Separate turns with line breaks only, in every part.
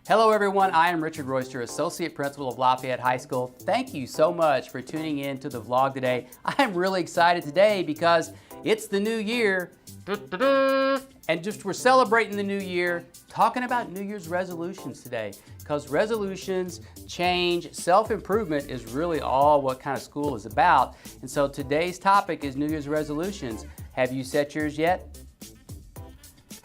Hello everyone, I am Richard Royster, Associate Principal of Lafayette High School. Thank you so much for tuning in to the vlog today. I am really excited today because it's the new year. And just we're celebrating the new year, talking about New Year's resolutions today. Because resolutions, change, self-improvement is really all what kind of school is about. And so today's topic is New Year's resolutions. Have you set yours yet?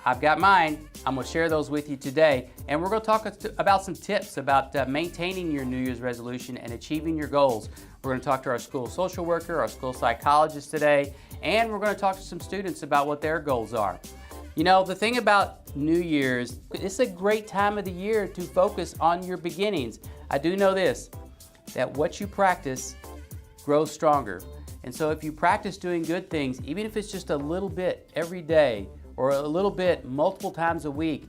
I've got mine. I'm going to share those with you today. And we're going to talk about some tips about maintaining your New Year's resolution and achieving your goals. We're going to talk to our school social worker, our school psychologist today, and we're going to talk to some students about what their goals are. You know, the thing about New Year's, it's a great time of the year to focus on your beginnings. I do know this, that what you practice grows stronger. And so if you practice doing good things, even if it's just a little bit every day, or a little bit multiple times a week,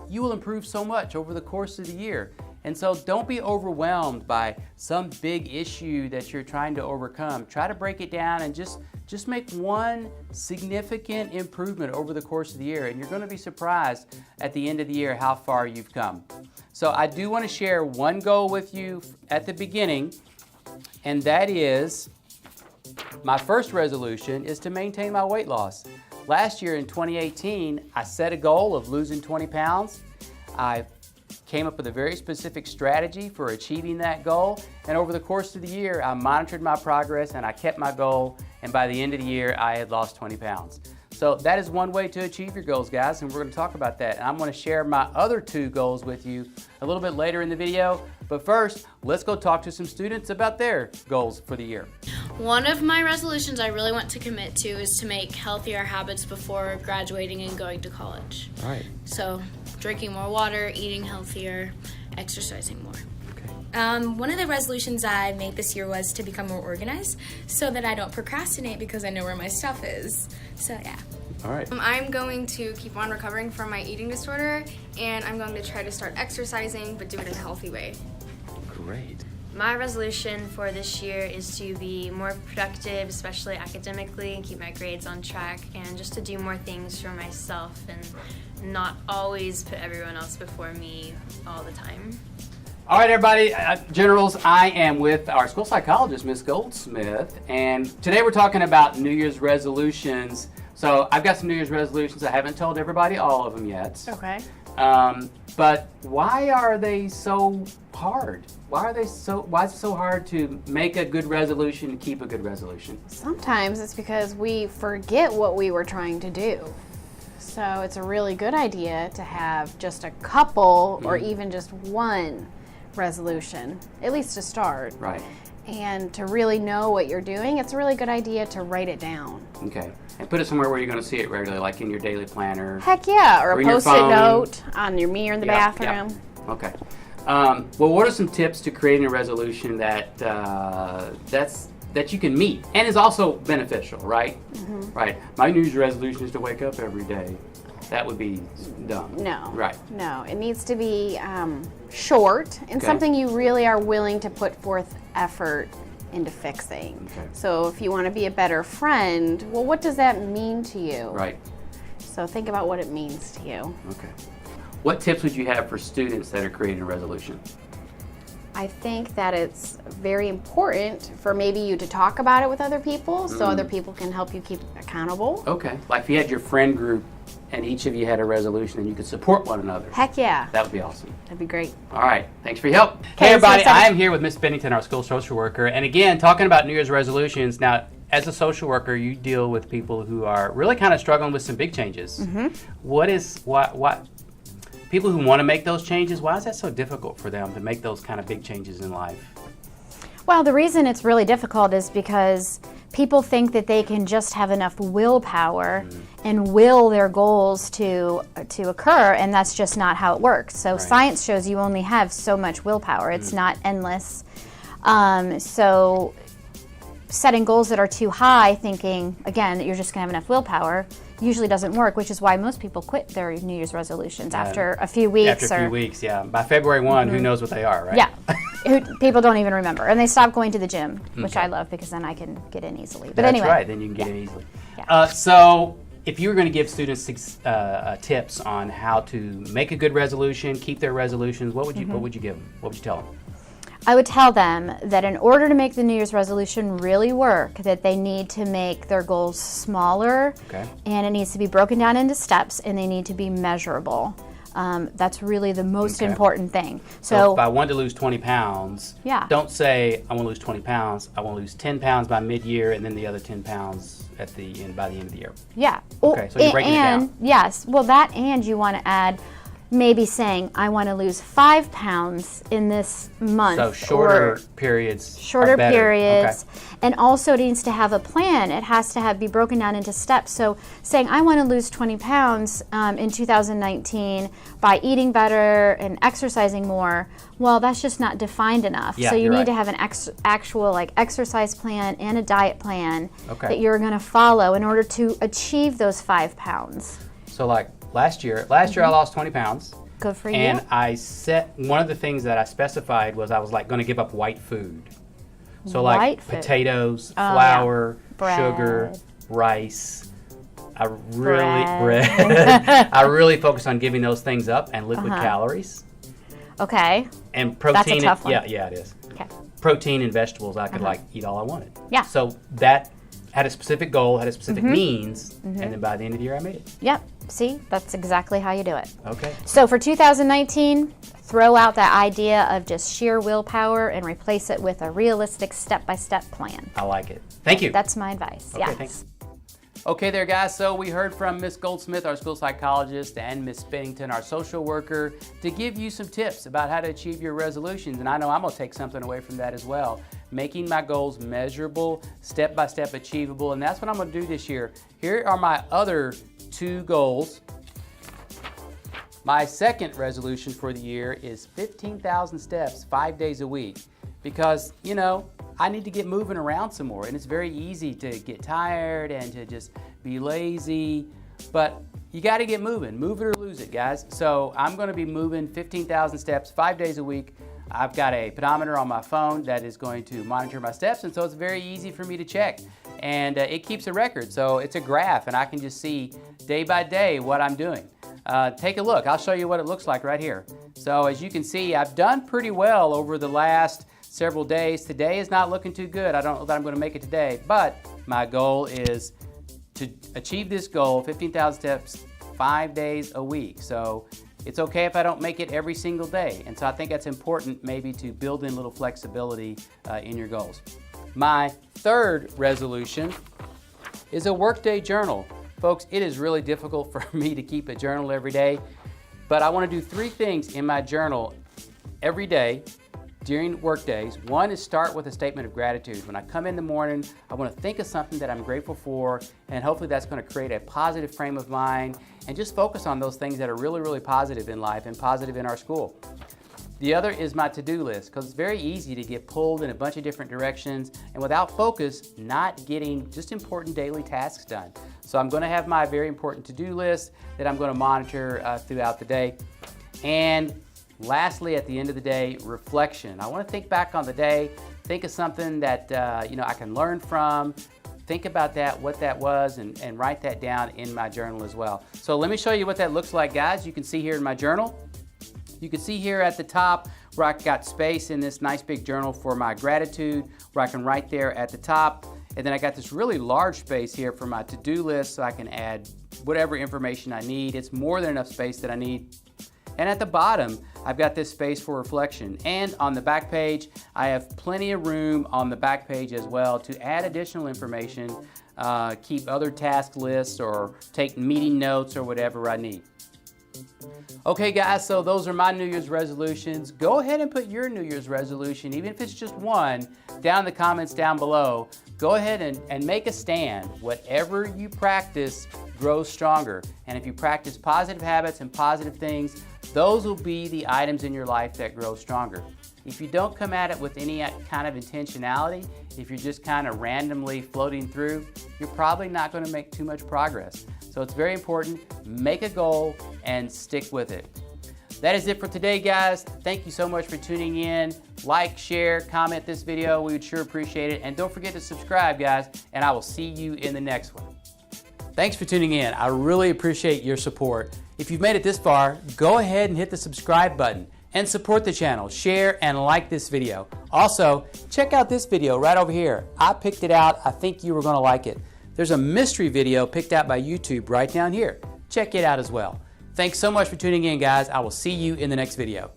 you will improve so much over the course of the year. And so don't be overwhelmed by some big issue that you're trying to overcome. Try to break it down and just make one significant improvement over the course of the year, and you're going to be surprised at the end of the year how far you've come. So I do want to share one goal with you at the beginning, and that is my first resolution is to maintain my weight loss. Last year in 2018, I set a goal of losing 20 pounds. I came up with a very specific strategy for achieving that goal. And over the course of the year, I monitored my progress and I kept my goal. And by the end of the year, I had lost 20 pounds. So that is one way to achieve your goals, guys. And we're going to talk about that. And I'm going to share my other two goals with you a little bit later in the video. But first, let's go talk to some students about their goals for the year.
One of my resolutions I really want to commit to is to make healthier habits before graduating and going to college.
All right.
So drinking more water, eating healthier, exercising more.
One of the resolutions I made this year was to become more organized so that I don't procrastinate because I know where my stuff is. So yeah.
All right.
I'm going to keep on recovering from my eating disorder, and I'm going to try to start exercising, but do it in a healthy way.
Great.
My resolution for this year is to be more productive, especially academically, and keep my grades on track, and just to do more things for myself and not always put everyone else before me all the time.
All right, everybody, generals, I am with our school psychologist, Miss Goldsmith, and today we're talking about New Year's resolutions. So I've got some New Year's resolutions. I haven't told everybody all of them yet.
Okay.
But why are they so hard? Why is it so hard to make a good resolution and keep a good resolution?
Sometimes it's because we forget what we were trying to do. So it's a really good idea to have just a couple or even just one resolution, at least to start.
Right.
And to really know what you're doing, it's a really good idea to write it down.
Okay. And put it somewhere where you're going to see it regularly, like in your daily planner.
Heck yeah, or a
in your
post-it
phone.
note on your mirror in the bathroom.
Yeah. Okay. Well, what are some tips to creating a resolution that you can meet and is also beneficial, right? Mm-hmm. Right. My New Year's resolution is to wake up every day. That would be dumb.
No.
Right.
No, it needs to be short and something you really are willing to put forth effort into fixing.
Okay.
So if you want to be a better friend, well, what does that mean to you?
Right.
So think about what it means to you.
Okay. What tips would you have for students that are creating a resolution?
I think that it's very important for maybe you to talk about it with other people so other people can help you keep accountable.
Okay. Like if you had your friend group and each of you had a resolution and you could support one another.
Heck yeah.
That would be awesome.
That'd be great.
All right. Thanks for your help.
Okay,
Hey, everybody.
so
I am here with Miss Bennington, our school social worker. And again, talking about New Year's resolutions. Now, as a social worker, you deal with people who are really kind of struggling with some big changes. Mm-hmm. What people who want to make those changes, why is that so difficult for them to make those kind of big changes in life?
Well, the reason it's really difficult is because people think that they can just have enough willpower and will their goals to occur, and that's just not how it works. So science shows you only have so much willpower. It's not endless. So setting goals that are too high, thinking, again, that you're just going to have enough willpower, usually doesn't work, which is why most people quit their New Year's resolutions after a few weeks.
After a few weeks, yeah. By February 1, who knows what they are, right?
Yeah. People don't even remember. And they stop going to the gym, which I love because then I can get in easily. But
That's
anyway.
right, then you can get in easily.
Yeah.
So if you were going to give students tips on how to make a good resolution, keep their resolutions, what would you give them? What would you tell them?
I would tell them that in order to make the New Year's resolution really work, that they need to make their goals smaller, and it needs to be broken down into steps, and they need to be measurable. That's really the most important thing.
So if I wanted to lose 20 pounds,
Yeah.
don't say I want to lose 20 pounds. I want to lose 10 pounds by mid-year, and then the other 10 pounds by the end of the year.
Yeah.
Okay, so you're breaking it down.
Yes. Well, that, and you want to add maybe saying, I want to lose 5 pounds in this month.
So shorter periods.
Shorter
are better.
periods.
Okay.
And also it needs to have a plan. It has to be broken down into steps. So saying, I want to lose 20 pounds in 2019 by eating better and exercising more, well, that's just not defined enough.
Yeah,
so you
you're
need
right.
to have an actual like exercise plan and a diet plan
Okay.
that you're going to follow in order to achieve those 5 pounds.
So like last year I lost 20 pounds.
Good for you.
And I set, one of the things that I specified was I was like going to give up white food. So like
White food.
potatoes,
yeah.
flour,
Bread.
sugar, rice. I really
Bread.
I really focused on giving those things up, and liquid calories
Okay.
and protein.
tough one.
Yeah, it is.
Okay.
Protein and vegetables. I could like eat all I wanted.
Yeah.
So that had a specific goal, had a specific means, and then by the end of the year I made it.
Yep. See, that's exactly how you do it.
Okay.
So for 2019, throw out that idea of just sheer willpower and replace it with a realistic step-by-step plan.
I like it. Thank you.
That's my advice.
Okay,
yes.
thanks. Okay there, guys, so we heard from Miss Goldsmith, our school psychologist, and Miss Bennington, our social worker, to give you some tips about how to achieve your resolutions. And I know I'm going to take something away from that as well. Making my goals measurable, step-by-step achievable, and that's what I'm going to do this year. Here are my other 2 goals. My second resolution for the year is 15,000 steps 5 days a week, because, you know, I need to get moving around some more, and it's very easy to get tired and to just be lazy, but you got to get moving. Move it or lose it, guys. So I'm going to be moving 15,000 steps 5 days a week. I've got a pedometer on my phone that is going to monitor my steps, and so it's very easy for me to check. And it keeps a record, so it's a graph, and I can just see day by day what I'm doing. Take a look. I'll show you what it looks like right here. So as you can see, I've done pretty well over the last several days. Today is not looking too good. I don't know that I'm going to make it today, but my goal is to achieve this goal, 15,000 steps, 5 days a week. So it's okay if I don't make it every single day. And so I think that's important, maybe, to build in a little flexibility in your goals. My third resolution is a workday journal. Folks, it is really difficult for me to keep a journal every day, but I want to do 3 things in my journal every day during work days. One is start with a statement of gratitude. When I come in the morning, I want to think of something that I'm grateful for, and hopefully that's going to create a positive frame of mind and just focus on those things that are really, really positive in life and positive in our school. The other is my to-do list, because it's very easy to get pulled in a bunch of different directions and without focus, not getting just important daily tasks done. So I'm going to have my very important to-do list that I'm going to monitor throughout the day. And lastly, at the end of the day, reflection. I want to think back on the day, think of something that I can learn from, think about that, what that was, and write that down in my journal as well. So let me show you what that looks like, guys. You can see here in my journal. You can see here at the top where I got space in this nice big journal for my gratitude, where I can write there at the top. And then I got this really large space here for my to-do list, so I can add whatever information I need. It's more than enough space that I need. And at the bottom, I've got this space for reflection. And on the back page, I have plenty of room on the back page as well to add additional information, keep other task lists, or take meeting notes or whatever I need. Okay, guys, so those are my New Year's resolutions. Go ahead and put your New Year's resolution, even if it's just one, down in the comments down below. Go ahead and make a stand. Whatever you practice grows stronger. And if you practice positive habits and positive things, those will be the items in your life that grow stronger. If you don't come at it with any kind of intentionality, if you're just kind of randomly floating through, you're probably not going to make too much progress. So it's very important, make a goal and stick with it. That is it for today, guys. Thank you so much for tuning in. Like, share, comment this video. We would sure appreciate it. And don't forget to subscribe, guys, and I will see you in the next one. Thanks for tuning in. I really appreciate your support. If you've made it this far, go ahead and hit the subscribe button and support the channel. Share and like this video. Also, check out this video right over here. I picked it out. I think you were going to like it. There's a mystery video picked out by YouTube right down here. Check it out as well. Thanks so much for tuning in, guys. I will see you in the next video.